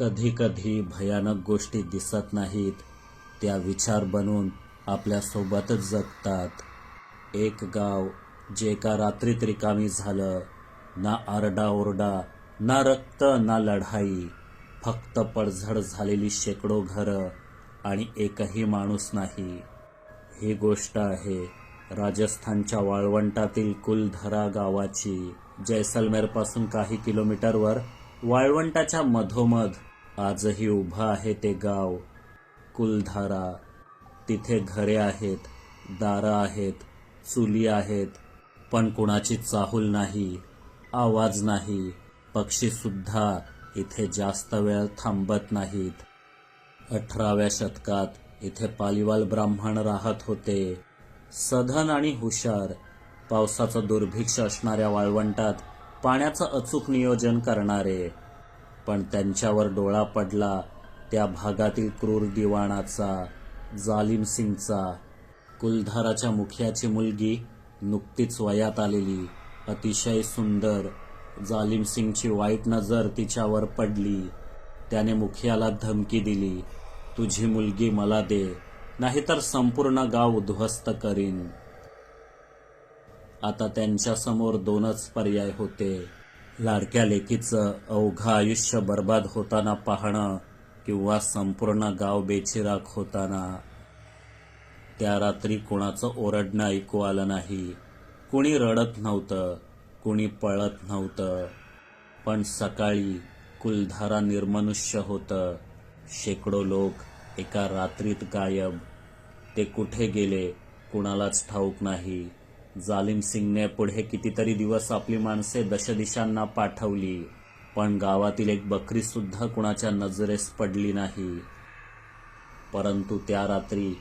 कधी कधी भयानक गोष्टी दिसत नाहीत, त्या विचार बनून आपल्यासोबतच जगतात. एक गाव जे एका रात्रीत रिकामी झालं. ना आरडाओरडा, ना रक्त, ना लढाई, फक्त पडझड झालेली शेकडो घरं आणि एकही माणूस नाही. ही गोष्ट आहे राजस्थानच्या वाळवंटातील कुलधरा गावाची. जैसलमेरपासून काही किलोमीटरवर वाळवंटाच्या मधोमध आजही उभं आहे ते गाव कुलधारा. तिथे घरे आहेत, दारं आहेत, चुली आहेत, पण कुणाची चाहूल नाही, आवाज नाही. पक्षीसुद्धा इथे जास्त वेळ थांबत नाहीत. 18व्या शतकात इथे पालीवाल ब्राह्मण राहत होते, सधन आणि हुशार. पावसाचं दुर्भिक्ष असणाऱ्या वाळवंटात पाण्याचं अचूक नियोजन करणारे. पण त्यांच्यावर डोळा पडला त्या भागातील क्रूर दिवाणाचा, जालिम सिंगचा. कुलधाराच्या मुखियाची मुलगी नुकतीच वयात आलेली, अतिशय सुंदर. जालिम सिंगची वाईट नजर तिच्यावर पडली. त्याने मुखियाला धमकी दिली, तुझी मुलगी मला दे, नाहीतर संपूर्ण गाव उद्ध्वस्त करीन. आता त्यांच्यासमोर दोनच पर्याय होते, लाडक्या लेकीचं अवघं आयुष्य बर्बाद होताना पाहणं किंवा संपूर्ण गाव बेचिराख होताना. त्या रात्री कुणाचं ओरडणं ऐकू आलं नाही. कुणी रडत नव्हतं, कुणी पळत नव्हतं. पण सकाळी कुलधारा निर्मनुष्य होतं. शेकडो लोक एका रात्रीत गायब. ते कुठे गेले कुणालाच ठाऊक नाही. जालिम सिंगने पुढे कितीतरी दिवस आपली माणसे दशदिशांना पाठवली, पण गावातील एक बकरी सुद्धा कुणाच्या नजरेस पडली नाही. परंतु त्या रात्री